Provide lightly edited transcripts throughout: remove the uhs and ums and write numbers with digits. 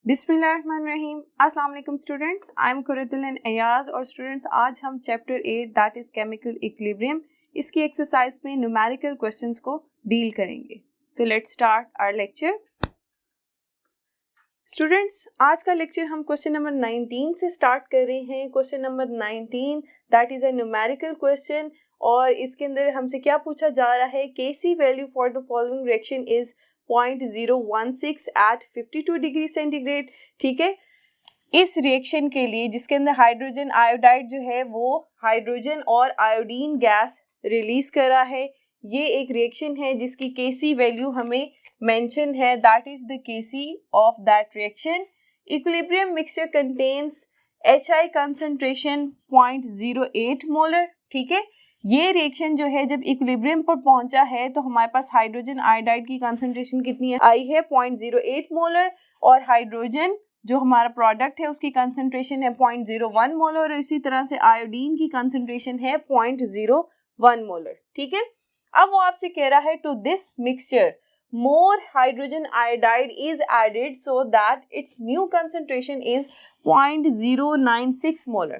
बिस्मिल्लाहिर्रहमानिर्रहीम। अस्सलाम वालेकुम students, I am Quratul Ayaz और स्टूडेंट्स आज हम chapter 8 that is chemical equilibrium इसकी एक्सरसाइज में न्यूमेरिकल क्वेश्चंस को डील करेंगे। So let's start our lecture. Students आज का लेक्चर हम क्वेश्चन नंबर 19 से स्टार्ट कर रहे हैं। Question number 19 that is a numerical question और इसके अंदर हमसे क्या पूछा जा रहा है, KC value for the following reaction is 0.016 at 52 degree centigrade. ठीक है, इस रिएक्शन के लिए जिसके अंदर हाइड्रोजन आयोडाइड जो है वो हाइड्रोजन और आयोडीन गैस रिलीज कर रहा है, ये एक रिएक्शन है जिसकी केसी वैल्यू हमें मेंशन है, that is the KC of that reaction. Equilibrium mixture contains HI concentration 0.08 molar. ठीक है, ये रिएक्शन जो है जब इक्विलिब्रियम पर पहुंचा है तो हमारे पास हाइड्रोजन आयोडाइड की कंसंट्रेशन कितनी है, आई है 0.08 मोलर और हाइड्रोजन जो हमारा प्रोडक्ट है उसकी कंसंट्रेशन है 0.01 मोलर और इसी तरह से आयोडीन की कंसंट्रेशन है 0.01 मोलर। ठीक है, अब वो आपसे कह रहा है to this mixture more hydrogen iodide is added so that its new concentration is 0.096 molar।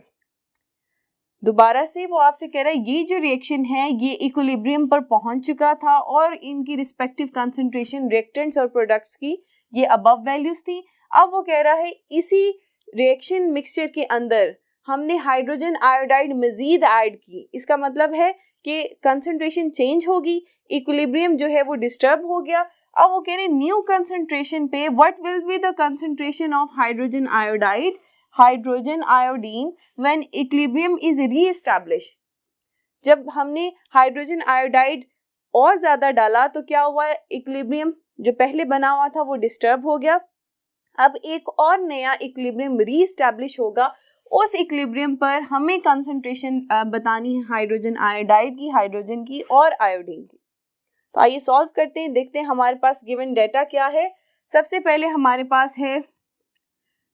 दोबारा से वो आपसे कह रहा है ये जो रिएक्शन है ये इक्विलिब्रियम पर पहुंच चुका था और इनकी रिस्पेक्टिव कंसंट्रेशन रिएक्टेंट्स और प्रोडक्ट्स की ये अबव वैल्यूज थी। अब वो कह रहा है इसी रिएक्शन मिक्सचर के अंदर हमने हाइड्रोजन आयोडाइड मजीद ऐड की, इसका मतलब है कि कंसंट्रेशन चेंज होगी, इक्विलिब्रियम जो है वो डिस्टर्ब हो गया। अब वो कह रहे हैं न्यू कंसंट्रेशन पे what will be the concentration of hydrogen iodide hydrogen iodine when equilibrium is reestablish. जब हमने हाइड्रोजन आयोडाइड और ज्यादा डाला तो क्या हुआ, इक्विलिब्रियम जो पहले बना हुआ था वो डिस्टर्ब हो गया। अब एक और नया इक्विलिब्रियम रीएस्टैब्लिश होगा, उस इक्विलिब्रियम पर हमें कंसंट्रेशन बतानी है हाइड्रोजन आयोडाइड की, हाइड्रोजन की और आयोडीन की। तो आइए सॉल्व करते हैं, देखते हैं हमारे पास गिवन डेटा क्या है। सबसे पहले हमारे पास है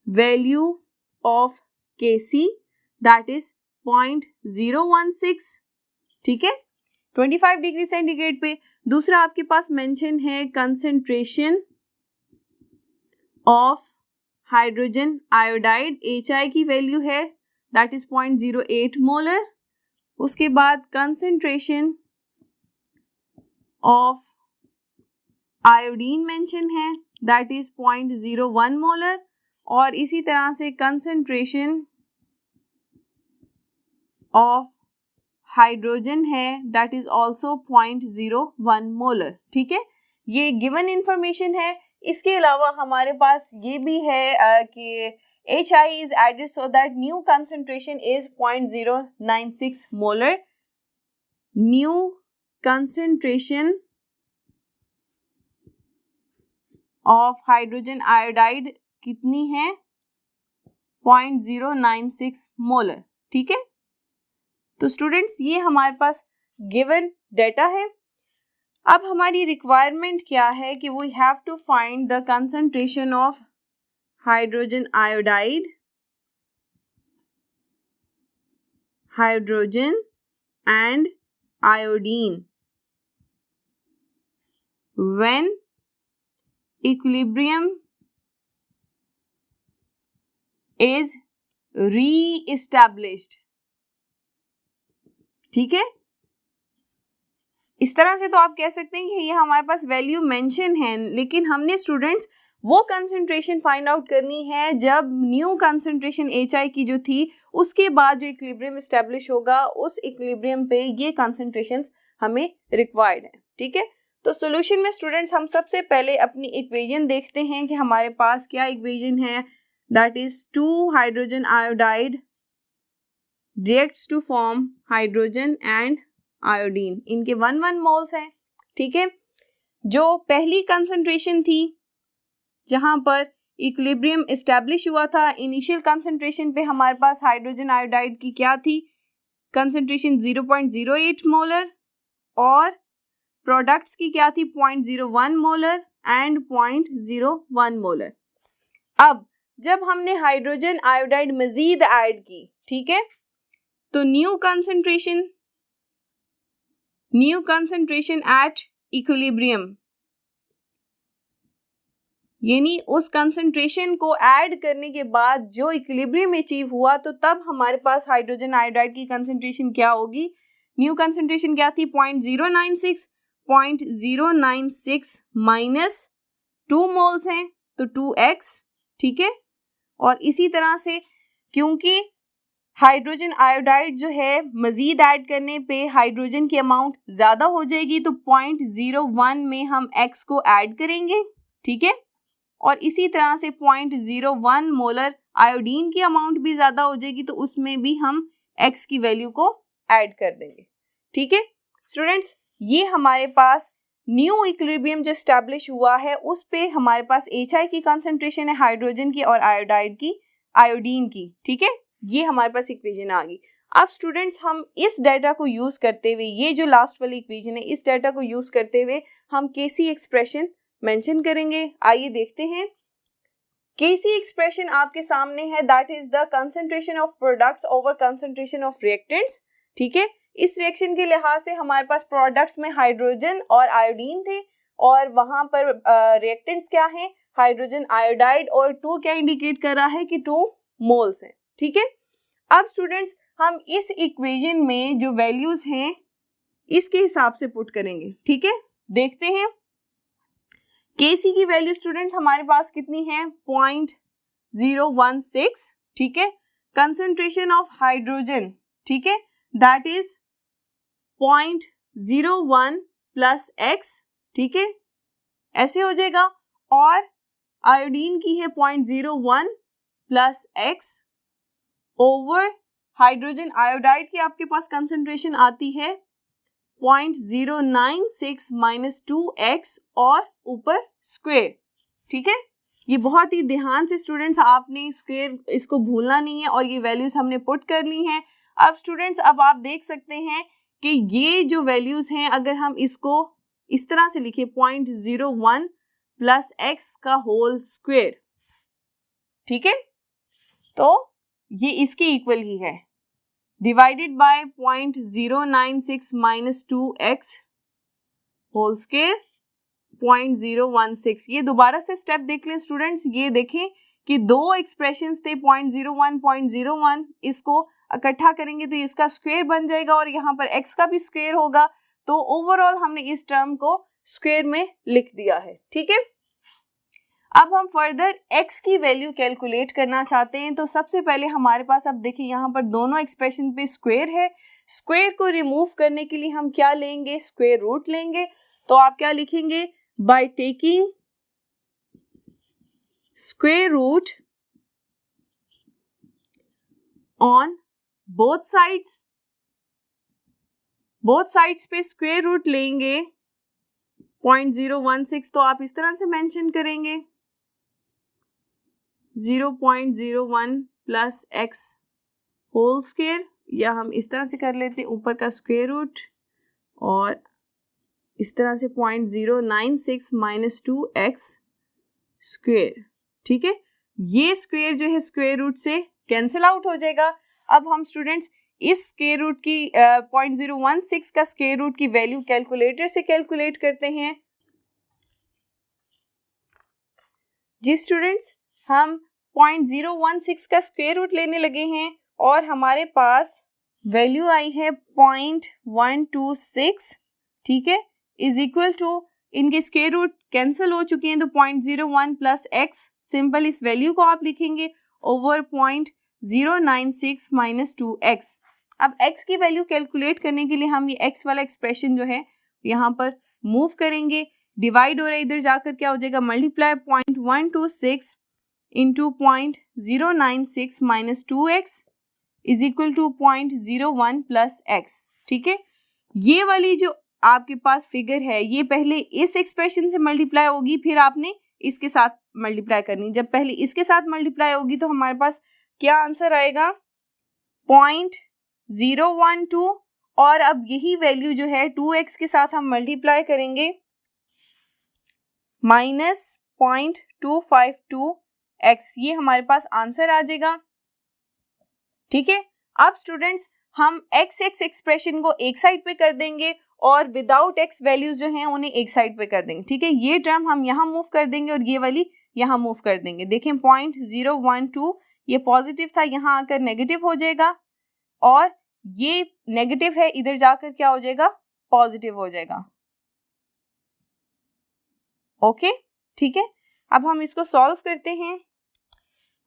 value of Kc that is 0.016। ठीक है, 25 डिग्री सेंटीग्रेड पे। दूसरा आपके पास मेंशन है concentration of hydrogen iodide, HI की वैल्यू है दैट इज 0.08 मोलर। उसके बाद कंसंट्रेशन ऑफ आयोडीन मेंशन है दैट इज 0.01 मोलर और इसी तरह से कंसंट्रेशन ऑफ हाइड्रोजन है दैट इज ऑल्सो 0.01 मोलर। ठीक है, ये गिवन इंफॉर्मेशन है। इसके अलावा हमारे पास ये भी है कि HI is added so that new concentration is 0.096 molar। New concentration of hydrogen iodide कितनी है, 0.096 मोलर। ठीक है, तो स्टूडेंट्स ये हमारे पास गिवन डेटा है। अब हमारी रिक्वायरमेंट क्या है कि we have to find the concentration of hydrogen iodide, hydrogen and iodine when equilibrium is reestablished. ठीक है, इस तरह से तो आप कह सकते हैं कि ये हमारे पास वैल्यू मेंशन है, लेकिन हमने स्टूडेंट्स वो कंसंट्रेशन फाइंड आउट करनी है जब न्यू कंसंट्रेशन HI की जो थी उसके बाद जो इक्विलिब्रियम एस्टेब्लिश होगा उस इक्विलिब्रियम पे ये कंसंट्रेशंस हमें रिक्वायर्ड है। ठीक है, तो सॉल्यूशन में स्टूडेंट्स हम सबसे पहले अपनी इक्वेशन देखते हैं कि हमारे पास क्या इक्वेशन है, that is 2 hydrogen iodide reacts to form hydrogen and iodine, इनके 1 मोल्स हैं। ठीक है, जो पहली कंसंट्रेशन थी जहां पर इक्विलिब्रियम एस्टैब्लिश हुआ था, इनिशियल कंसंट्रेशन पे हमारे पास हाइड्रोजन आयोडाइड की क्या थी, कंसंट्रेशन 0.08 मोलर और प्रोडक्ट्स की क्या थी 0.01 मोलर एंड 0.01 मोलर। अब जब हमने हाइड्रोजन आयोडाइड मजीद ऐड की, ठीक है, तो न्यू कंसंट्रेशन एट इक्विलिब्रियम यानी उस कंसंट्रेशन को ऐड करने के बाद जो इक्विलिब्रियम अचीव हुआ, तो तब हमारे पास हाइड्रोजन आयोडाइड की कंसंट्रेशन क्या होगी, न्यू कंसंट्रेशन क्या थी 0.096, 0.096 माइनस 2 मोल्स हैं तो 2x, ठीक है। और इसी तरह से क्योंकि हाइड्रोजन आयोडाइड जो है मजीद ऐड करने पे हाइड्रोजन की अमाउंट ज़्यादा हो जाएगी, तो 0.01 में हम x को ऐड करेंगे, ठीक है। और इसी तरह से 0.01 मोलर आयोडीन की अमाउंट भी ज़्यादा हो जाएगी, तो उसमें भी हम x की वैल्यू को ऐड कर देंगे, ठीक है। स्टूडेंट्स, ये हमारे पास न्यू इक्विलिब्रियम जो स्टैब्लिश हुआ है, उस पे हमारे पास HI की कंसंट्रेशन है हाइड्रोजन की और आयोडाइड की, आयोडीन की, ठीक है। ये हमारे पास इक्वेशन आ गई। अब स्टूडेंट्स, हम इस डाटा को यूज करते हुए, ये जो लास्ट वाली इक्वेशन है, इस डाटा को यूज करते हुए हम केसी एक्सप्रेशन मेंशन करेंगे। आइए देखते हैं। केसी एक्सप्रेशन आपके सामने है, that is the concentration of products over concentration of reactants, ठीक है। इस रिएक्शन के लिहाज से हमारे पास प्रोडक्ट्स में हाइड्रोजन और आयोडीन थे, और वहां पर रिएक्टेंट्स क्या है, हाइड्रोजन आयोडाइड, और 2 क्या इंडिकेट कर रहा है कि 2 मोल्स हैं, ठीक है। अब स्टूडेंट्स, हम इस इक्वेशन में जो वैल्यूज हैं इसके हिसाब से पुट करेंगे, ठीक है। देखते हैं केसी की वैल्यू स्टूडेंट्स हमारे पास कितनी है, 0.016, ठीक है। कंसंट्रेशन ऑफ हाइड्रोजन, ठीक है, दैट इज 0.01 प्लस x, ठीक है, ऐसे हो जाएगा। और आयोडीन की है 0.01 plus x over hydrogen iodide की आपके पास कंसंट्रेशन आती है 0.096 माइनस 2x और ऊपर स्क्वायर, ठीक है। ये बहुत ही ध्यान से स्टूडेंट्स आपने स्क्वायर इसको भूलना नहीं है, और ये वैल्यूज हमने पुट कर ली हैं। अब स्टूडेंट्स, अब आप देख सकते हैं कि ये जो वैल्यूज हैं, अगर हम इसको इस तरह से लिखे 0.01 प्लस x का होल स्क्वायर, ठीक है, तो ये इसके इक्वल ही है, divided by 0.096 minus 2x whole square 0.016। ये दोबारा से स्टेप देख लें स्टूडेंट्स, ये देखें कि दो एक्सप्रेशंस थे 0.01 0.01, इसको इकट्ठा करेंगे तो इसका स्क्वायर बन जाएगा, और यहाँ पर x का भी स्क्वायर होगा, तो ओवरऑल हमने इस टर्म को स्क्वायर में लिख दिया है, ठीक है। अब हम फर्दर x की वैल्यू कैलकुलेट करना चाहते हैं, तो सबसे पहले हमारे पास, अब देखिए यहाँ पर दोनों एक्सप्रेशन पे स्क्वायर है, स्क्वायर को रिमूव करने के लिए हम क्या लेंगे, स्क्वायर रूट लेंगे। तो आप क्या लिखेंगे, by taking square root on both sides, both sides पे स्क्वायर रूट लेंगे 0.016, तो आप इस तरह से मेंशन करेंगे 0.01 प्लस x होल स्क्वायर, या हम इस तरह से कर लेते हैं ऊपर का स्क्वायर रूट, और इस तरह से 0.096 माइनस 2x स्क्वायर, ठीक है। ये स्क्वायर जो है स्क्वायर रूट से कैंसिल आउट हो जाएगा। अब हम स्टूडेंट्स इस स्क्वायर रूट की 0.016 का स्क्वायर रूट की वैल्यू कैलकुलेटर से कैलकुलेट करते हैं। जी स्टूडेंट्स, हम 0.016 का स्क्वायर रूट लेने लगे हैं, और हमारे पास वैल्यू आई है 0.126, ठीक है, इज इक्वल टू, इनके स्क्वायर रूट कैंसिल हो चुके हैं, तो 0.01 प्लस x, सिंपल इस वैल्यू को आप लिखेंगे ओवर 0.096 माइनस 2x। अब x की वैल्यू कैलकुलेट करने के लिए हम ये x वाला एक्सप्रेशन जो है यहाँ पर मूव करेंगे, डिवाइड हो रहा है, इधर जाकर क्या हो जाएगा, multiply 0.126 into 0.096 minus 2x is equal to 0.01 plus x, ठीक है। ये वाली जो आपके पास फिगर है, ये पहले इस एक्सप्रेशन से मल्टीप्लाई होगी, फिर आपने इसके साथ मल्टीप्लाई करनी। जब पहले इसके साथ मल्टीप्लाई होगी तो हमारे पास क्या आंसर आएगा, 0.012, और अब यही वैल्यू जो है 2x के साथ हम मल्टीप्लाई करेंगे माइनस 0.252x, ये हमारे पास आंसर आ जाएगा, ठीक है। अब स्टूडेंट्स, हम x एक्सप्रेशन को एक साइड पे कर देंगे, और विदाउट x वैल्यूज जो हैं उन्हें एक साइड पे कर देंगे, ठीक है। ये टर्म हम यहाँ मूव कर देंगे, और ये वाली यहाँ मूव कर देंगे। देखें 0.012 ये पॉजिटिव था, यहाँ आकर नेगेटिव हो जाएगा, और ये नेगेटिव है, इधर जाकर क्या हो जाएगा, पॉजिटिव हो जाएगा। ओके, ठीक है। अब हम इसको सॉल्व करते हैं।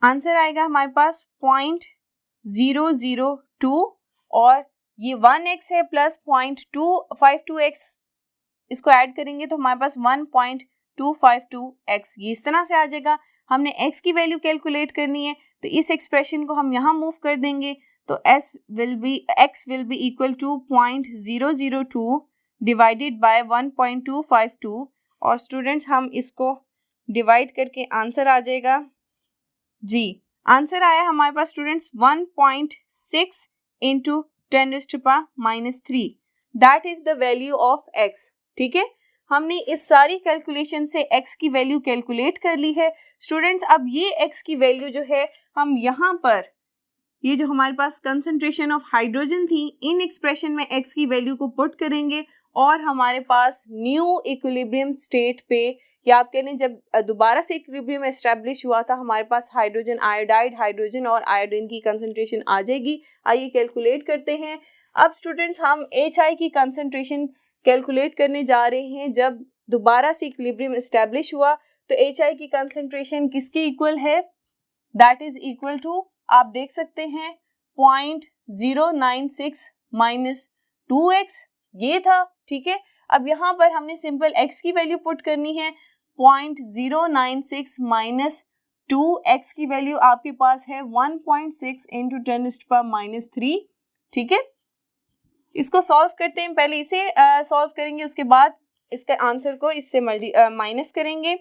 आंसर आएगा हमारे पास 0.002 और ये 1x है प्लस 0.252x, इसको ऐड करेंगे तो हमारे पास 1.252x, ये इस तरह से आ जाएगा। हमने x की वैल्यू कैलकुलेट करनी है तो इस एक्सप्रेशन को हम यहाँ मूव कर देंगे, तो x will be equal to 0.002 divided by 1.252, और स्टूडेंट्स हम इसको डिवाइड करके आंसर आ जाएगा जी। आंसर आया हमारे पास students 1.6 into 10⁻³ that is the value of x। ठीक है, हमने इस सारी कैलकुलेशन से x की वैल्यू कैलकुलेट कर ली है स्टूडेंट्स। अब ये x की वैल्यू जो है हम यहाँ पर, ये जो हमारे पास कंसंट्रेशन ऑफ हाइड्रोजन थी, इन एक्सप्रेशन में x की वैल्यू को पुट करेंगे और हमारे पास न्यू इक्विलिब्रियम स्टेट पे, या आप कह लें जब दोबारा से इक्विलिब्रियम एस्टेब्लिश हुआ था, हमारे पास हाइड्रोजन आयोडाइड, हाइड्रोजन और आयोडीन की कंसंट्रेशन आ जाएगी। आइए कैलकुलेट करते हैं। अब स्टूडेंट्स हम HI की कंसंट्रेशन कैलकुलेट करने जा रहे हैं। जब दोबारा से इक्विलिब्रियम एस्टेब्लिश हुआ तो HI की कंसंट्रेशन किसके इक्वल है, दैट इज इक्वल टू, आप देख सकते हैं 0.096 माइनस 2x, ये था। ठीक है, अब यहाँ पर हमने सिंपल x की वैल्यू पुट करनी है। 0.096 माइनस 2x की वैल्यू आपके पास है 1.6 इंटू 10⁻³ ठीक है, इसको सॉल्व करते हैं। पहले इसे सॉल्व करेंगे, उसके बाद इसके आंसर को इससे माइनस करेंगे।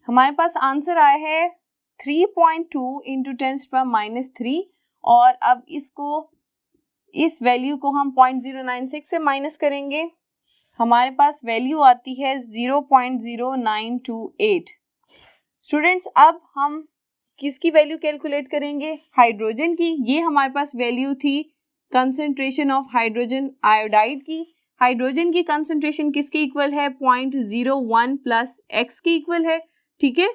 हमारे पास आंसर आया है 3.2 इंटू 10⁻³ और अब इसको, इस वैल्यू को हम 0.096 से माइनस करेंगे, हमारे पास वैल्यू आती है 0.0928। स्टूडेंट्स अब हम किसकी वैल्यू कैलकुलेट करेंगे, हाइड्रोजन की। ये हमारे पास वैल्यू थी कंसंट्रेशन ऑफ हाइड्रोजन आयोडाइड की। हाइड्रोजन की कंसंट्रेशन किसके इक्वल है, 0.01 प्लस x के इक्वल है। ठीक है,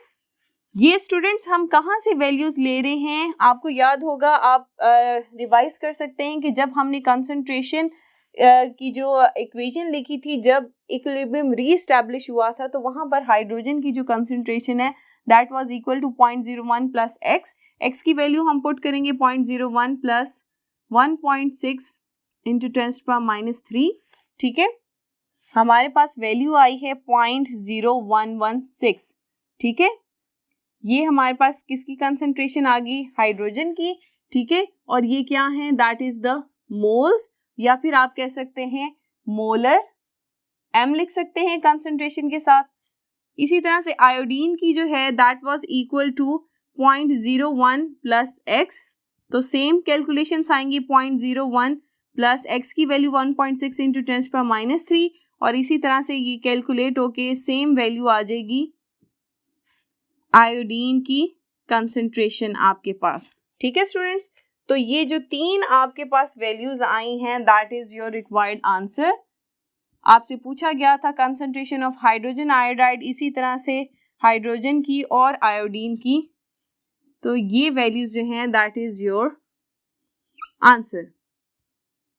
ये स्टूडेंट्स हम कहाँ से वैल्यूज ले रहे हैं, आपको याद होगा, आप रिवाइज कर सकते हैं कि जब हमने कंसंट्रेशन की जो इक्वेशन लिखी थी, जब इक्विलिब्रियम रीएस्टैब्लिश हुआ था, तो वहाँ पर हाइड्रोजन की जो कंसंट्रेशन है that was equal to 0.01 plus x की वैल्यू हम पुट करेंगे 0.01 प्लस 1.6 इंटू 10⁻³ ठीक है, हमारे पास वैल्यू आई है 0.0116। ठीक है, ये हमारे पास किसकी कंसंट्रेशन आ गई, हाइड्रोजन की। ठीक है, और ये क्या है, दैट इज द मोल्स, या फिर आप कह सकते हैं मोलर, m लिख सकते हैं कंसंट्रेशन के साथ। इसी तरह से आयोडीन की जो है that was equal to 0.01 plus x, तो सेम कैलकुलेशंस आएंगी 0.01 प्लस x की वैल्यू 1.6 इंटू 10⁻³ और इसी तरह से ये कैलकुलेट होके सेम वैल्यू आ जाएगी आयोडीन की कंसंट्रेशन आपके पास। ठीक है स्टूडेंट्स, तो ये जो तीन आपके पास वैल्यूज आई हैं that is your required answer. आपसे पूछा गया था कंसंट्रेशन ऑफ हाइड्रोजन आयोडाइड, इसी तरह से हाइड्रोजन की और आयोडीन की, तो ये वैल्यूज जो हैं दैट इज योर आंसर।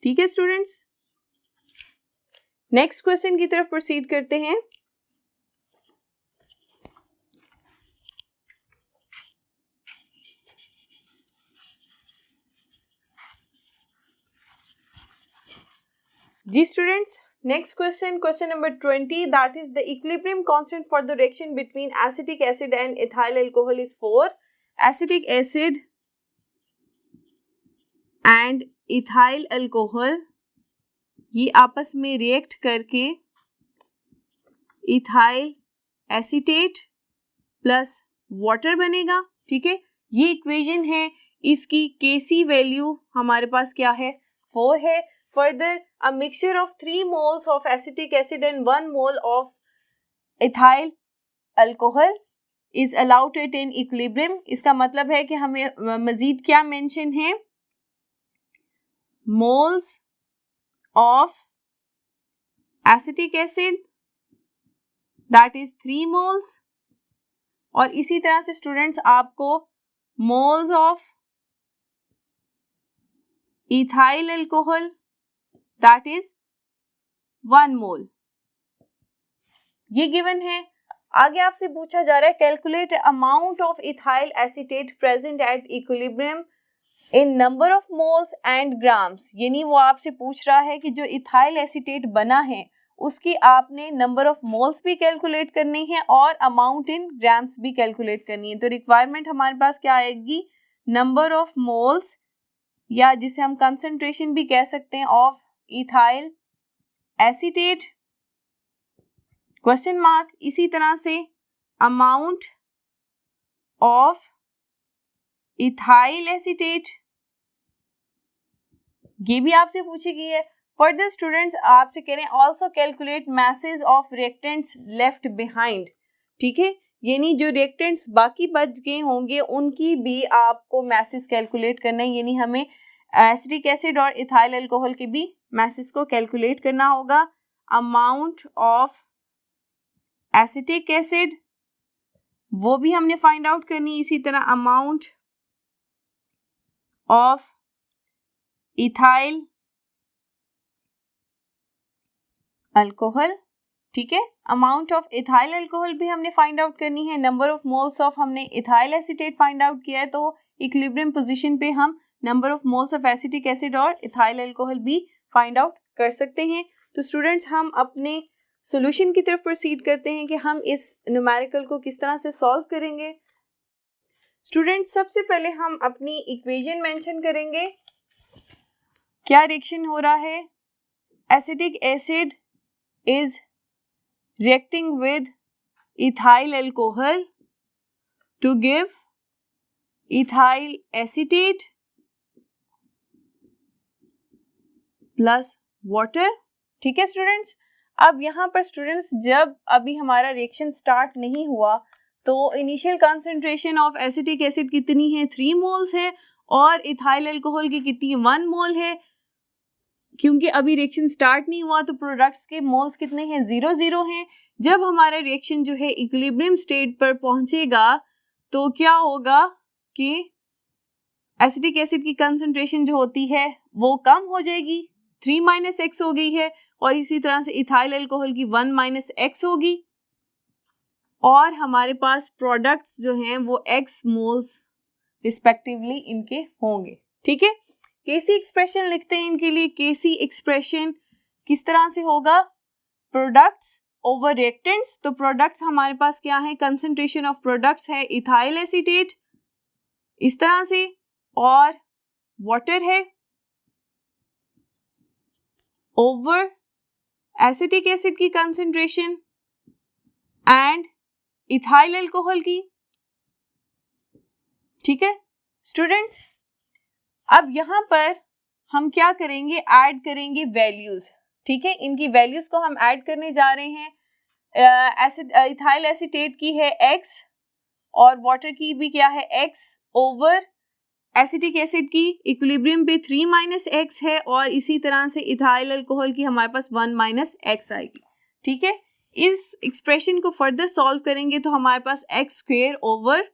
ठीक है स्टूडेंट्स, नेक्स्ट क्वेश्चन की तरफ प्रोसीड करते हैं। जी students, next question number 20, that is the equilibrium constant for the reaction between acetic acid and ethyl alcohol is 4. Acetic acid and ethyl alcohol ये आपस में react करके इथाइल एसीटेट प्लस वाटर बनेगा। ठीक है, ये इक्वेशन है, इसकी Kc वैल्यू हमारे पास क्या है, 4 है। Further, a mixture of 3 moles of acetic acid and 1 mole of ethyl alcohol is allowed to attain equilibrium. इसका मतलब है कि हमें मजीद क्या मेंशन है, moles of acetic acid that is 3 moles और इसी तरह से स्टूडेंट्स आपको moles of ethyl alcohol that is 1 मोल, ये गिवन है। आगे आपसे पूछा जा रहा है calculate amount of ethyl acetate present at equilibrium in number of moles and grams, यानी वो आपसे पूछ रहा है कि जो इथाइल एसीटेट बना है उसकी आपने नंबर ऑफ मोल्स भी कैलकुलेट करनी है और अमाउंट इन ग्राम्स भी कैलकुलेट करनी है। तो रिक्वायरमेंट हमारे पास क्या आएगी, नंबर ऑफ मोल्स या जिसे हम कंसंट्रेशन भी कह सकते हैं of ethyl acetate question mark, इसी तरह से अमाउंट ऑफ इथाइल एसीटेट, ये भी आपसे पूछी गई है। फर्दर स्टूडेंट्स आपसे कह रहे हैं also calculate message of reactants left behind, ठीक है, यानी जो रिएक्टेंट्स बाकी बच गए होंगे उनकी भी आपको मैसेज कैलकुलेट करना है, यानी हमें एसिटिक एसिड और इथाइल अल्कोहल के भी मैसेज को कैलकुलेट करना होगा। अमाउंट ऑफ एसिटिक एसिड वो भी हमने फाइंड आउट करनी, इसी तरह अमाउंट ऑफ इथाइल अल्कोहल, ठीक है, अमाउंट ऑफ इथाइल अल्कोहल भी हमने फाइंड आउट करनी है। नंबर ऑफ मोल्स ऑफ हमने इथाइल एसीटेट फाइंड आउट किया है, तो इक्विलिब्रियम पोजीशन पे हम number of moles of acetic acid और इथाइल अल्कोहल भी फाइंड आउट कर सकते हैं। तो स्टूडेंट्स हम अपने सॉल्यूशन की तरफ प्रोसीड करते हैं कि हम इस न्यूमेरिकल को किस तरह से सॉल्व करेंगे। स्टूडेंट्स सबसे पहले हम अपनी इक्वेशन मेंशन करेंगे, क्या रिएक्शन हो रहा है, acetic acid is reacting with ethyl alcohol to give ethyl acetate plus water, ठीक है स्टूडेंट्स। अब यहाँ पर स्टूडेंट्स जब अभी हमारा रिएक्शन स्टार्ट नहीं हुआ तो initial concentration of acetic acid कितनी है, 3 मोल्स है, और इथाइल अल्कोहल की कितनी, 1 मोल है। क्योंकि अभी रिएक्शन स्टार्ट नहीं हुआ तो प्रोडक्ट्स के मोल्स कितने हैं, 0 हैं। जब हमारा रिएक्शन जो है इक्विलिब्रियम स्टेट पर पहुंचेगा तो क्या होगा कि एसिटिक एसिड की कंसंट्रेशन जो होती है वो कम हो जाएगी, 3 - x हो गई है, और इसी तरह से इथाइल अल्कोहल की 1 - x होगी, और हमारे पास प्रोडक्ट्स जो हैं वो x मोल्स रिस्पेक्टिवली इनके होंगे, ठीक है। केसी एक्सप्रेशन लिखते हैं इनके लिए। केसी एक्सप्रेशन किस तरह से होगा, प्रोडक्ट्स ओवर रिएक्टेंट्स, तो प्रोडक्ट्स हमारे पास क्या है, कंसंट्रेशन ऑफ प्रोडक्ट्स है इथाइल एसीटेट इस तरह से, और वाटर है ओवर एसिटिक एसिड की कंसंट्रेशन एंड इथाइल अल्कोहल की, ठीक है स्टूडेंट्स। अब यहाँ पर हम क्या करेंगे, ऐड करेंगे वैल्यूज, ठीक है, इनकी वैल्यूज को हम ऐड करने जा रहे हैं। इथाइल एसीटेट की है x और वाटर की भी क्या है x, ओवर एसिटिक एसिड की इक्विलिब्रियम पे 3 - x है, और इसी तरह से इथाइल अल्कोहल की हमारे पास 1 - x आएगी, ठीक है। इस एक्सप्रेशन को फर्दर सॉल्व करेंगे तो हमारे पास x² ओवर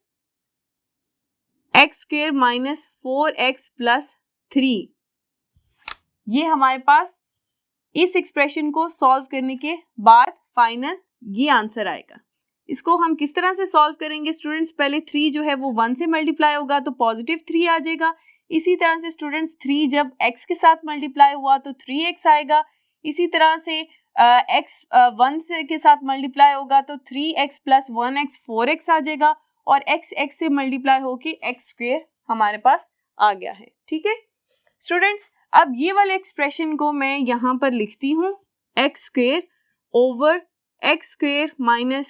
x² - 4x + 3, ये हमारे पास इस एक्सप्रेशन को सॉल्व करने के बाद फाइनल ये आंसर आएगा। इसको हम किस तरह से सॉल्व करेंगे स्टूडेंट्स, पहले 3 जो है वो 1 से मल्टीप्लाई होगा तो पॉजिटिव 3 आ जाएगा। इसी तरह से स्टूडेंट्स 3 जब x के साथ मल्टीप्लाई हुआ तो 3x आएगा। इसी तरह से x 1 से के साथ मल्टीप्लाई होगा तो 3x + 1x 4x आ जाएगा, और x से मल्टीप्लाई होके x² हमारे पास आ गया है, ठीक है स्टूडेंट्स। अब ये वाले एक्सप्रेशन को मैं यहाँ पर लिखती हूँ, x² over x² -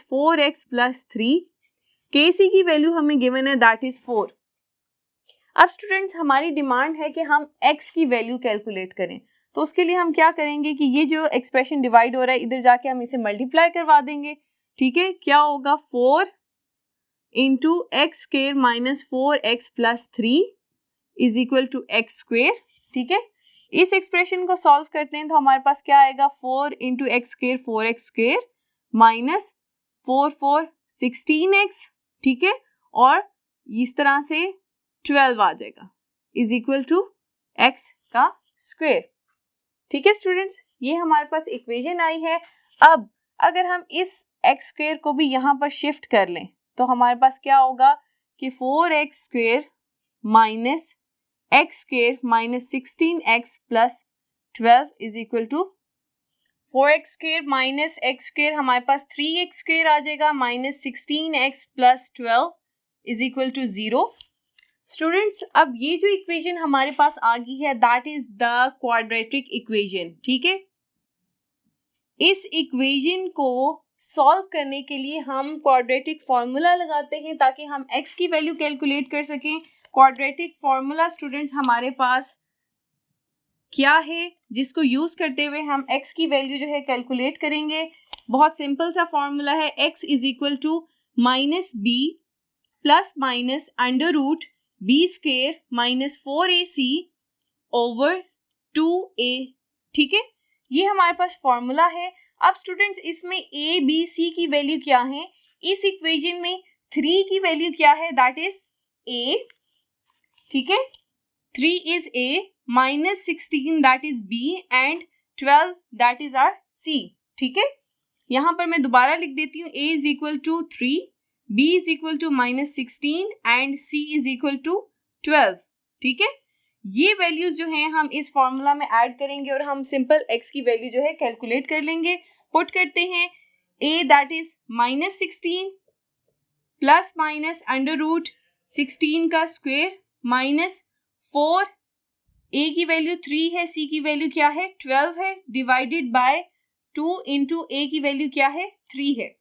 4x + 3, Kc की वैल्यू हमें गिवन है दैट इज 4। अब स्टूडेंट्स हमारी डिमांड है कि हम x की वैल्यू कैलकुलेट करें, तो उसके लिए हम क्या करेंगे कि ये जो एक्सप्रेशन डिवाइड हो रहा है इधर जाके हम इसे मल्टीप्लाई करवा देंगे, ठीक है। क्या होगा, 4 × x² - 4x + 3 = x², ठीक है। इस एक्सप्रेशन को सॉल्व करते हैं तो हमारे पास क्या आएगा, 4 × x² 4x² - 4 4 16x ठीक है, और इस तरह से 12 आ जाएगा इज इक्वल टू x का स्क्वायर। ठीक है स्टूडेंट्स, ये हमारे पास इक्वेशन आई है। अब अगर हम इस x स्क्वायर को भी यहाँ पर शिफ्ट कर लें तो हमारे पास क्या होगा कि 4x square minus x square minus 16x plus 12 is equal to 4x square minus x square हमारे पास 3x स्क्वायर आ जाएगा minus 16x plus 12 is equal to 0। Students, अब ये जो इक्वेशन हमारे पास आ गई है that is the quadratic equation. ठीक है, इस इक्वेशन को सॉल्व करने के लिए हम क्वाड्रेटिक फॉर्मूला लगाते हैं ताकि हम x की वैल्यू कैलकुलेट कर सकें। क्वाड्रेटिक फॉर्मूला स्टूडेंट्स हमारे पास क्या है जिसको यूज करते हुए हम x की वैल्यू जो है कैलकुलेट करेंगे। बहुत सिंपल सा फॉर्मूला है, x is equal to minus B plus minus under root B square minus 4ac over 2a। ठीक है, ये हमारे पास फॉर्मूला है। अब स्टूडेंट्स इसमें a b c की वैल्यू क्या है, इस इक्वेशन में 3 की वैल्यू क्या है दैट इज a। ठीक है, 3 is a minus 16 that is b and 12 that is our c। ठीक है, यहाँ पर मैं दोबारा लिख देती हूँ, a is equal to 3, b is equal to minus 16 and c is equal to 12। ठीक है, ये वैल्यूज जो हैं हम इस फॉर्मूला में ऐड करेंगे और हम सिंपल x की वैल्यू जो है कैलकुलेट कर लेंगे। पुट करते हैं a that is minus 16 plus minus under root 16 का स्क्वायर माइनस 4, a की वैल्यू 3 है, c की वैल्यू क्या है 12 है, डिवाइडेड बाय 2 इंटू a की वैल्यू क्या है 3 है।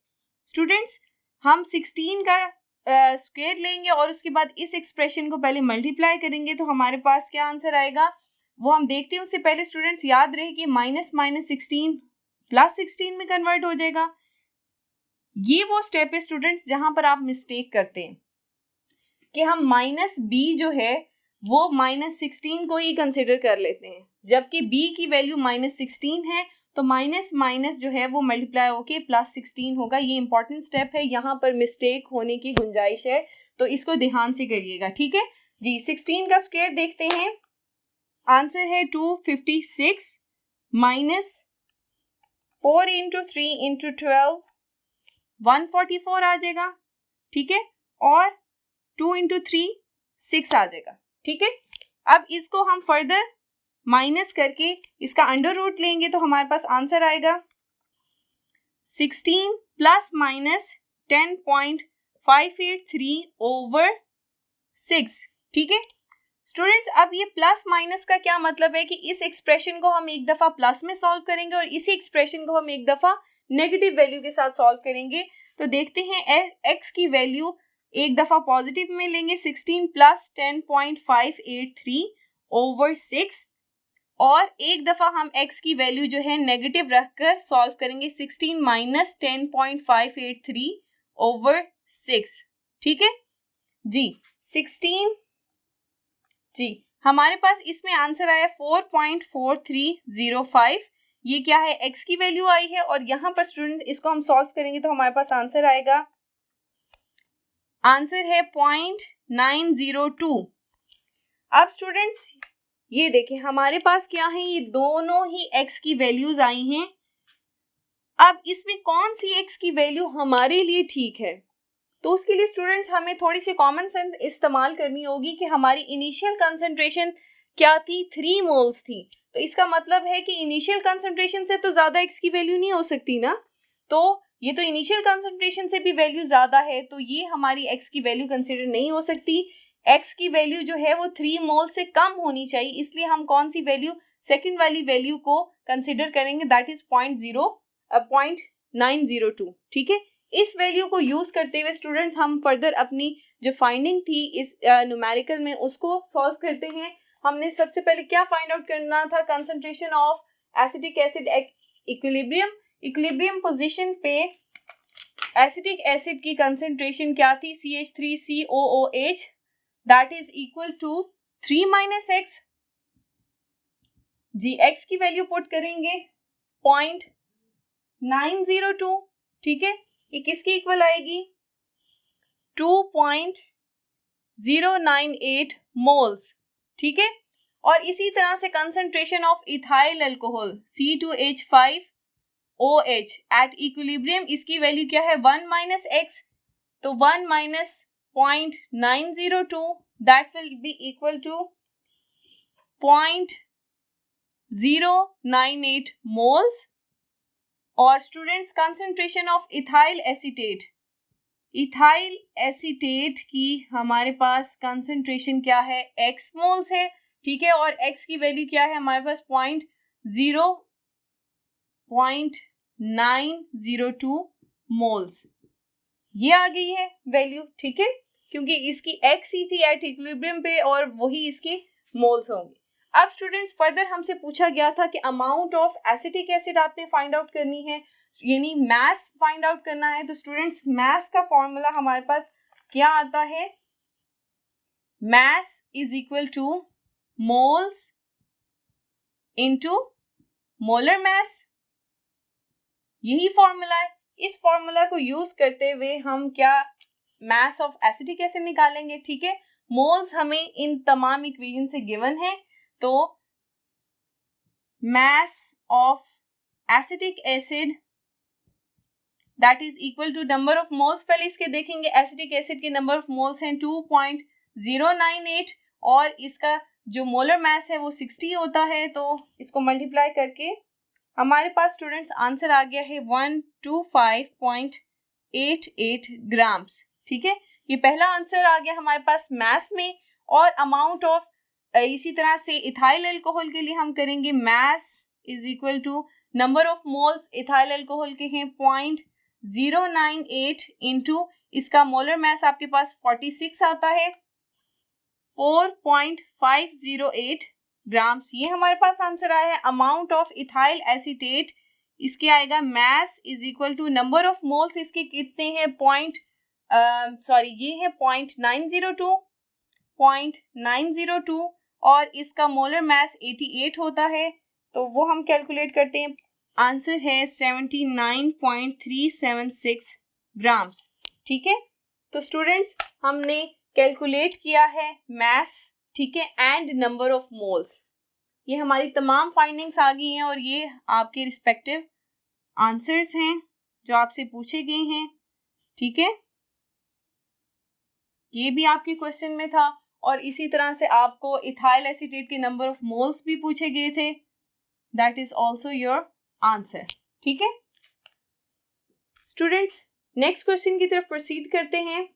स्टूडेंट्स, हम 16 का स्क्वायर लेंगे और उसके बाद इस एक्सप्रेशन को पहले मल्टीप्लाई करेंगे तो हमारे पास क्या आंसर आएगा वो हम देखते हैं। उससे पहले स्टूडेंट्स याद रहे कि माइनस माइनस 16 प्लस 16 में कन्वर्ट हो जाएगा। ये वो स्टेप है स्टूडेंट्स जहां पर आप मिस्टेक करते हैं कि हम माइनस b जो है वो माइनस 16 को ही कंसिडर कर लेते हैं, जबकि b की वैल्यू माइनस 16 है तो माइनस माइनस जो है वो मल्टीप्लाई होके प्लस 16 होगा। ये इंपॉर्टेंट स्टेप है, यहाँ पर मिस्टेक होने की गुंजाइश है तो इसको ध्यान से करिएगा। ठीक है जी, 16 का स्क्वायर देखते हैं, आंसर है 256 माइनस 4 इंटू 3 इंटू 12 144 आ जाएगा। ठीक है, और 2 इंटू 3 6 आ जाएगा। ठीक है, अब इसको हम फर्दर माइनस करके इसका अंडर रूट लेंगे तो हमारे पास आंसर आएगा 16 प्लस माइनस 10.583 ओवर 6। ठीक है स्टूडेंट्स, अब ये प्लस माइनस का क्या मतलब है कि इस एक्सप्रेशन को हम एक दफा प्लस में सॉल्व करेंगे और इसी एक्सप्रेशन को हम एक दफा नेगेटिव वैल्यू के साथ सॉल्व करेंगे। तो देखते हैं x की वैल्यू एक दफा पॉजिटिव में लेंगे 16 प्लस 10.583 ओवर 6 और एक दफा हम x की वैल्यू जो है नेगेटिव रखकर सॉल्व करेंगे 16 माइनस 10.583 ओवर 6। ठीक है जी, 16 जी, हमारे पास इसमें आंसर आया 4.4305। ये क्या है, x की वैल्यू आई है और यहाँ पर स्टूडेंट इसको हम सॉल्व करेंगे तो हमारे पास आंसर आएगा, आंसर है 0.902। अब स्टूडेंट्स ये देखें हमारे पास क्या है, ये दोनों ही x की वैल्यूज आई हैं। अब इसमें कौन सी x की वैल्यू हमारे लिए ठीक है, तो उसके लिए स्टूडेंट्स हमें थोड़ी सी कॉमन सेंस इस्तेमाल करनी होगी कि हमारी इनिशियल कंसंट्रेशन क्या थी, 3 मोल्स थी। तो इसका मतलब है कि इनिशियल कंसंट्रेशन से तो ज़्यादा x की वैल्यू नहीं हो सकती ना, तो ये तो इनिशियल कंसंट्रेशन से भी वैल्यू ज़्यादा है तो ये हमारी x की वैल्यू कंसिडर नहीं हो सकती। x की वैल्यू जो है वो 3 मोल से कम होनी चाहिए, इसलिए हम कौन सी वैल्यू, सेकेंड वाली वैल्यू को कंसिडर करेंगे दैट इज 0.902। ठीक है, इस वैल्यू को यूज करते हुए स्टूडेंट्स हम फर्दर अपनी जो फाइंडिंग थी इस न्यूमेरिकल में उसको सॉल्व करते हैं। हमने सबसे पहले क्या फाइंड आउट करना था, concentration of acetic acid equilibrium position पे एसिटिक एसिड की कंसंट्रेशन क्या थी, CH3COOH that is equal to 3 minus x जी, x की वैल्यू पुट करेंगे 0.902। ठीक है, ये किसकी इक्वल आएगी, 2.098 मोल्स, ठीक है। और इसी तरह से concentration of ethyl alcohol C2H5OH at equilibrium, इसकी वैल्यू क्या है 1 माइनस एक्स, तो 1 minus 0.902 that will be equal to 0.098 moles. और students concentration of ethyl acetate, ethyl acetate की हमारे पास कंसंट्रेशन क्या है, x मोल्स है, ठीक है। और x की वैल्यू क्या है हमारे पास 0.902 मोल्स, ये आ गई है वैल्यू, ठीक है, क्योंकि इसकी x ही थी एट इक्विलिब्रियम पे और वही इसकी मोल्स होंगे। अब स्टूडेंट्स फर्दर हमसे पूछा गया था कि अमाउंट ऑफ एसिटिक एसिड आपने फाइंड आउट करनी है, यानी मास फाइंड आउट करना है। तो स्टूडेंट्स मास का फॉर्मूला हमारे पास क्या आता है, मास is equal two moles into molar mass, यही फॉर्मूला है। इस फॉर्मूला को यूज करते हुए हम क्या मास ऑफ एसिटिक एसिड निकालेंगे, ठीक है। मोल्स हमें इन तमाम इक्वेशन से गिवन है, तो mass of acetic acid that is equal to number of moles, पहले इसके देखेंगे एसिटिक एसिड के नंबर ऑफ मोल्स हैं 2.098 और इसका जो मोलर मास है वो 60 होता है, तो इसको मल्टीप्लाई करके हमारे पास स्टूडेंट्स आंसर आ गया है 125.88 ग्राम्स, ठीक है। ये पहला आंसर आ गया हमारे पास मैथ्स में। और अमाउंट ऑफ, इसी तरह से इथाइल अल्कोहल के लिए हम करेंगे mass is equal to number of moles, ethyl alcohol के हैं 0.098 इंटू इसका मोलर मास आपके पास 46 आता है 4.508 ग्राम्स, ये हमारे पास आंसर आया है। अमाउंट ऑफ इथाइल एसीटेट, इसके आएगा mass is equal to number of moles, इसके कितने हैं ये है 0.902 और इसका मोलर मास 88 होता है, तो वो हम कैलकुलेट करते हैं, आंसर है 79.376 ग्राम्स, ठीक है। तो स्टूडेंट्स हमने कैलकुलेट किया है मास, ठीक है, एंड नंबर ऑफ मोल्स, ये हमारी तमाम फाइंडिंग्स आ गई हैं और ये आपके रिस्पेक्टिव आंसर्स हैं जो आपसे पूछे गए हैं, ठीक है। ये भी आपके क्वेश्चन में था और इसी तरह से आपको इथाइल एसीटेट के नंबर ऑफ मोल्स भी पूछे गए थे, that is also your answer, ठीक है। स्टूडेंट्स नेक्स्ट क्वेश्चन की तरफ प्रोसीड करते हैं।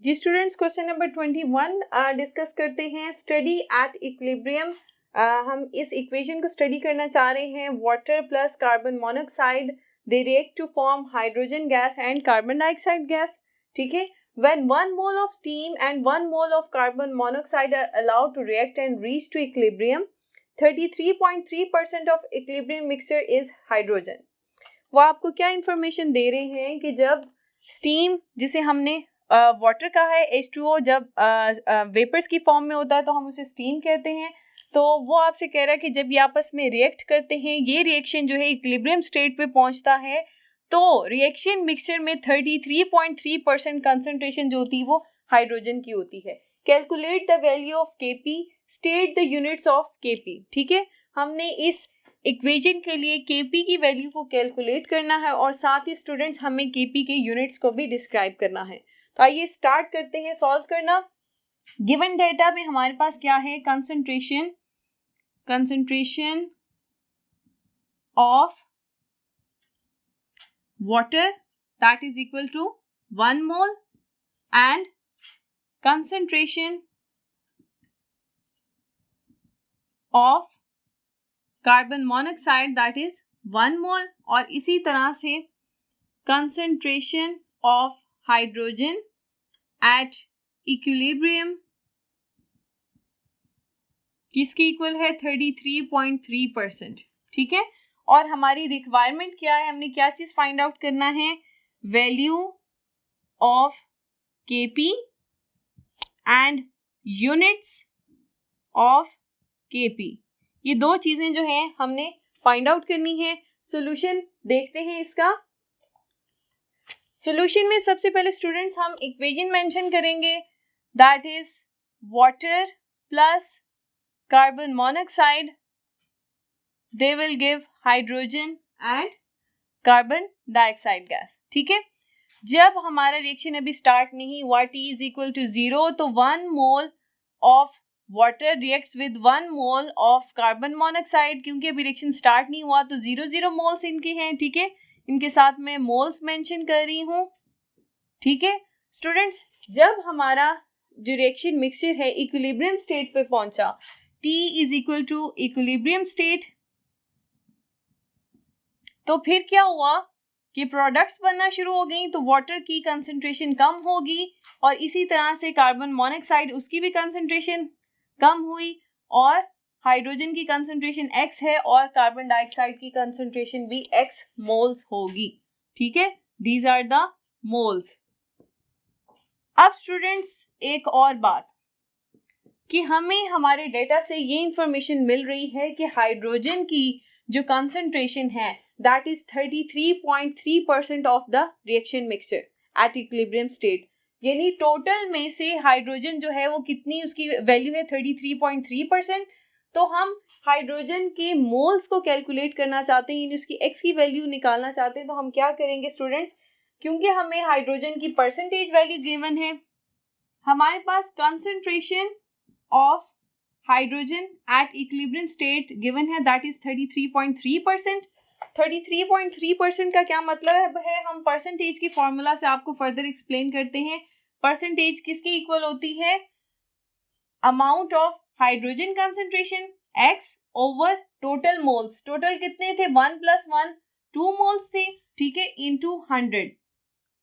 जी स्टूडेंट्स क्वेश्चन नंबर 21 डिस्कस करते हैं, स्टडी एट इक्विलिब्रियम। हम इस इक्वेशन को स्टडी करना चाह रहे हैं, water plus carbon monoxide they react to form hydrogen gas and carbon dioxide gas, ठीक है। When 1 mole of steam and 1 mole of carbon monoxide are allowed to react and reach to equilibrium, 33.3% of equilibrium mixture is hydrogen. वो आपको क्या information दे रहे हैं कि जब steam, जिसे हमने वाटर का है H2O, जब वेपर्स की फॉर्म में होता है तो हम उसे स्टीम कहते हैं, तो वो आपसे कह रहा है कि जब ये आपस में रिएक्ट करते हैं, ये रिएक्शन जो है इक्विलिब्रियम स्टेट पे पहुंचता है, तो रिएक्शन मिक्सचर में 33.3% कंसंट्रेशन जो होती है वो हाइड्रोजन की होती है। Calculate the value of Kp, state the units of Kp, ठीक है। हमने इस इक्वेशन के लिए Kp की वैल्यू को कैलकुलेट करना है और साथ ही स्टूडेंट्स हमें Kp के यूनिट्स को भी डिस्क्राइब करना है। तो आइए स्टार्ट करते हैं सॉल्व करना। गिवन डेटा में हमारे पास क्या है, concentration of water that is equal to 1 mole and concentration of carbon monoxide that is 1 mole, और इसी तरह से concentration of hydrogen at equilibrium किसकी इक्वल है 33.3%, ठीक है। और हमारी रिक्वायरमेंट क्या है, हमने क्या चीज फाइंड आउट करना है, value of Kp and units of Kp, ये दो चीजें जो हैं हमने फाइंड आउट करनी है। सॉल्यूशन देखते हैं इसका। सॉल्यूशन में सबसे पहले स्टूडेंट्स हम इक्वेशन मेंशन करेंगे, that is water plus carbon monoxide, they will give hydrogen and carbon dioxide gas. ठीक है, जब हमारा रिएक्शन अभी स्टार्ट नहीं हुआ, T इज इक्वल टू 0, तो 1 mole of water reacts with 1 mole of carbon monoxide. क्योंकि अभी रिएक्शन स्टार्ट नहीं हुआ तो 0 मोल्स इनके हैं। ठीक है, इनके साथ मैं मोल्स मेंशन कर रही हूँ। ठीक है स्टूडेंट्स, जब हमारा जो रिएक्शन मिक्सचर है इक्विलिब्रियम स्टेट पे पहुंचा, T is equal to equilibrium state, तो फिर क्या हुआ कि प्रोडक्ट्स बनना शुरू हो गई। तो वाटर की कंसंट्रेशन कम होगी और इसी तरह से कार्बन मोनोऑक्साइड उसकी भी कंसंट्रेशन कम हुई, और हाइड्रोजन की कंसंट्रेशन x है और कार्बन डाइऑक्साइड की कंसंट्रेशन भी x मोल्स होगी। ठीक है, दीज आर द मोल्स। अब स्टूडेंट्स एक और बात कि हमें हमारे डेटा से ये इंफॉर्मेशन मिल रही है कि हाइड्रोजन की जो कंसंट्रेशन है that is 33.3% of the reaction mixture eight equilibrium state. यानी टोटल में से हाइड्रोजन जो है वो कितनी, उसकी वैल्यू है 33.3%। तो हम हाइड्रोजन के मोल्स को कैलकुलेट करना चाहते हैं, यानी उसकी x की वैल्यू निकालना चाहते हैं। तो हम क्या करेंगे स्टूडेंट्स, क्योंकि हमें हाइड्रोजन की परसेंटेज वैल्यू गिवन है, हमारे पास concentration of hydrogen at equilibrium state given है, दैट इज 33.3%। 33.3% का क्या मतलब है, हम परसेंटेज की फॉर्मूला से आपको फर्दर एक्सप्लेन करते हैं। परसेंटेज किसके इक्वल होती है, amount of hydrogen concentration x over total moles. Total कितने थे, 1 + 1 2 मोल्स थे। ठीक है, इनटू 100।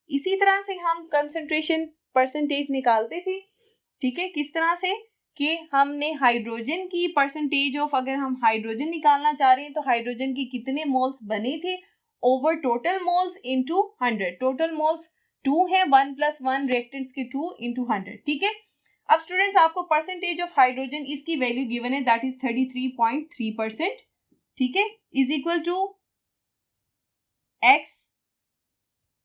इसी तरह से हम कंसंट्रेशन परसेंटेज निकालते थे। ठीक है, किस तरह से कि हमने हाइड्रोजन की परसेंटेज ऑफ, अगर हम हाइड्रोजन निकालना चाह रहे हैं तो हाइड्रोजन के कितने मोल्स बने थे over total moles into 100। Total moles 2 है, 1 + 1 रिएक्टेंट्स के 2 इनटू 100। ठीक है, अब स्टूडेंट्स आपको परसेंटेज ऑफ हाइड्रोजन इसकी वैल्यू गिवन है, दैट इज 33.3%। ठीक है, इज इक्वल टू x,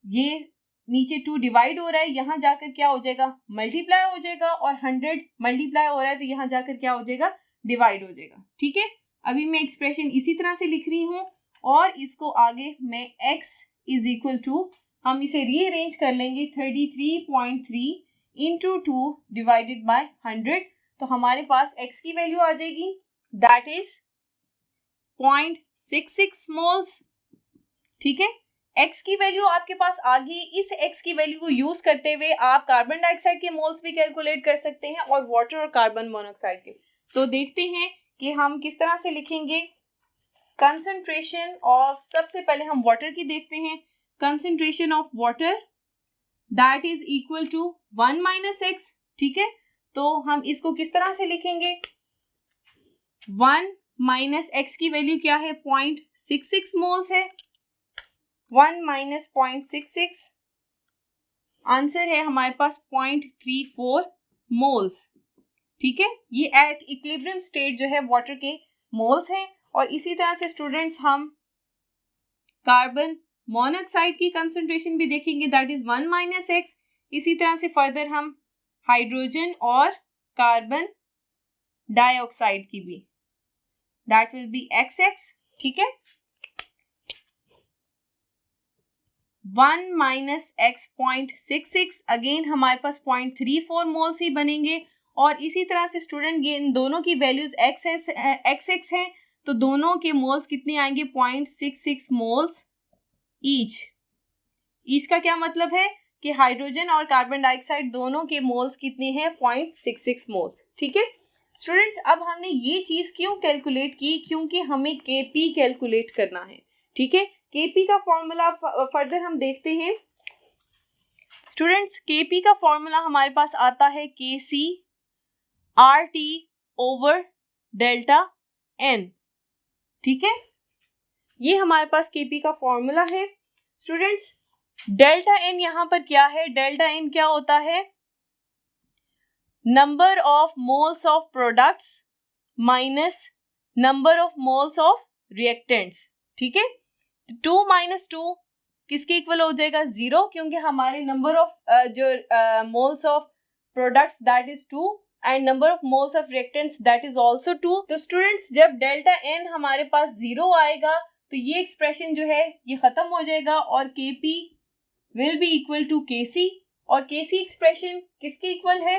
ये नीचे 2 डिवाइड हो रहा है, यहाँ जाकर क्या हो जाएगा, मल्टीप्लाई हो जाएगा, और 100 मल्टीप्लाई हो रहा है तो यहाँ जाकर क्या हो जाएगा, डिवाइड हो जाएगा। ठीक है, अभी मैं एक्सप्रेशन इसी तरह से लिख रही हूँ, और इसको आगे मैं x इज इक्वल टू, हम इसे रीअरेंज कर लेंगे, 33.3 इंटू 2 डिवाइडेड बाय 100। तो हमारे पास x की वैल्यू आ जाएगी, दैट इज 0.66 मोल्स। ठीक है, x की वैल्यू आपके पास आ गई। इस x की वैल्यू को यूज करते हुए आप कार्बन डाइऑक्साइड के मोल्स भी कैलकुलेट कर सकते हैं और वाटर और कार्बन मोनोऑक्साइड के। तो देखते हैं कि हम किस तरह से लिखेंगे। कंसंट्रेशन ऑफ, सबसे पहले हम वाटर की देखते हैं। Concentration of water that is equal to 1 - x। ठीक है, तो हम इसको किस तरह से लिखेंगे, 1 - x की वैल्यू क्या है, 0.66 मोल्स है। 1 - 0.66, आंसर है हमारे पास 0.34 मोल्स। ठीक है, ये एट इक्विलिब्रियम स्टेट जो है वाटर के मोल्स हैं। और इसी तरह से स्टूडेंट्स हम कार्बन मोनोऑक्साइड की कंसंट्रेशन भी देखेंगे, दैट इज 1 - x। इसी तरह से फर्दर हम हाइड्रोजन और कार्बन डाइऑक्साइड की भी, दैट विल बी XX। ठीक है, 1 - x 0.66, अगेन हमारे पास 0.34 मोल्स ही बनेंगे। और इसी तरह से स्टूडेंट ये इन दोनों की वैल्यूज XX हैं, तो दोनों के मोल्स कितने आएंगे, 0.66 मोल्स ईच। ईच का क्या मतलब है कि हाइड्रोजन और कार्बन डाइऑक्साइड दोनों के मोल्स कितने हैं, 0.66 मोल्स। ठीक है स्टूडेंट्स, अब हमने ये चीज क्यों कैलकुलेट की, क्योंकि हमें Kp कैलकुलेट करना है। ठीक है, Kp का फॉर्मूला फर्दर हम देखते हैं। स्टूडेंट्स, Kp का फॉर्मूला हमारे पास आता है Kc RT/डेल्टा N। ठीक है, ये हमारे पास Kp का फॉर्मूला है। स्टूडेंट्स, डेल्टा N यहाँ पर क्या है, डेल्टा N क्या होता है, number of moles of products minus number of moles of reactants, ठीक है। 2 - 2 किसके इक्वल हो जाएगा? 0, क्योंकि हमारे नंबर ऑफ जो moles of products that is 2 and number of moles of reactants that is also 2। तो स्टूडेंट्स जब डेल्टा एन हमारे पास 0 आएगा तो ये एक्सप्रेशन जो है ये खत्म हो जाएगा और Kp will be equal to Kc। और Kc एक्सप्रेशन किसके इक्वल है?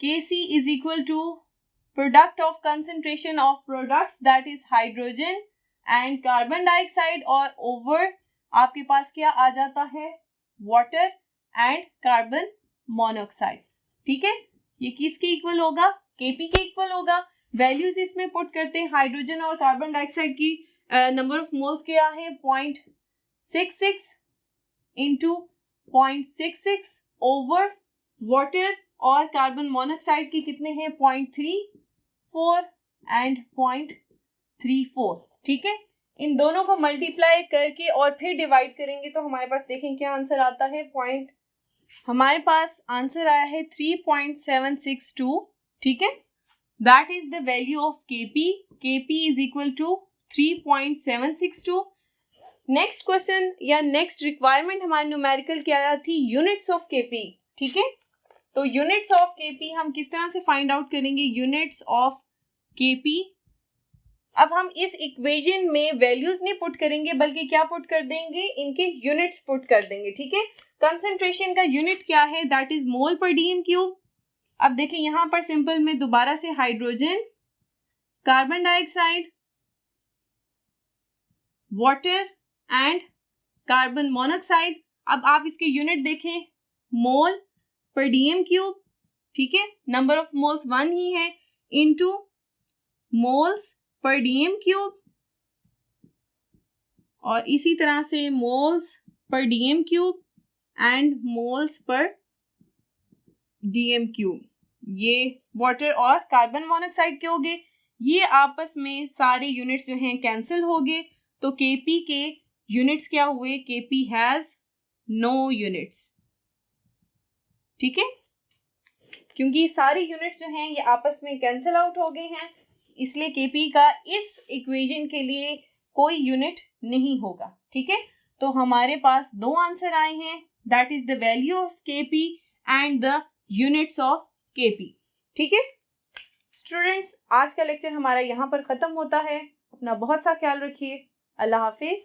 Kc is equal to product of concentration of products that is hydrogen and carbon dioxide, और ओवर आपके पास क्या आ जाता है? वाटर एंड कार्बन मोनोऑक्साइड, ठीक है। ये किसके इक्वल होगा? Kp के इक्वल होगा। वैल्यूज इसमें पुट करते हैं। हाइड्रोजन और कार्बन डाइऑक्साइड की नंबर ऑफ मोल्स क्या है? 0.66 इंटू 0.66 ओवर वाटर, और कार्बन मोनोऑक्साइड की कितने हैं? 0.34 एंड 0.34, ठीक है। इन दोनों को मल्टीप्लाई करके और फिर डिवाइड करेंगे तो हमारे पास देखें क्या आंसर आता है। हमारे पास आंसर आया है 3.762, ठीक है। That is the value of Kp। Kp is equal to 3.762। Next question या नेक्स्ट रिक्वायरमेंट हमारे न्यूमेरिकल क्या थी? यूनिट्स ऑफ Kp, ठीक है। तो यूनिट्स ऑफ Kp हम किस तरह से फाइंड आउट करेंगे? यूनिट्स ऑफ Kp, अब हम इस इक्वेशन में वैल्यूज नहीं पुट करेंगे बल्कि क्या पुट कर देंगे? इनके यूनिट्स पुट कर देंगे, ठीक है। कंसंट्रेशन का यूनिट क्या है? दैट इज मोल पर डीएम क्यूब। अब देखिए यहां पर सिंपल में दोबारा से hydrogen, carbon dioxide, water and carbon monoxide. अब आप इसके यूनिट देखें, मोल पर डीएम क्यूब, ठीक है। नंबर ऑफ मोल्स 1 ही है, into moles per DM cube, और इसी तरह से moles per DM cube and moles per DM cube. ये वाटर और कार्बन मोनोऑक्साइड के हो गए। ये आपस में सारे यूनिट्स जो हैं कैंसिल हो गए, तो Kp के यूनिट्स क्या हुए? Kp हैज नो यूनिट्स, ठीक है। क्योंकि सारे यूनिट्स जो हैं ये आपस में कैंसिल आउट हो गए हैं, इसलिए Kp का इस इक्वेशन के लिए कोई यूनिट नहीं होगा, ठीक है। तो हमारे पास 2 आंसर आए हैं, that is the value of Kp and the units of Kp, ठीक है। स्टूडेंट्स आज का लेक्चर हमारा यहाँ पर खत्म होता है। अपना बहुत सा ख्याल रखिए। अल्लाह हाफिज।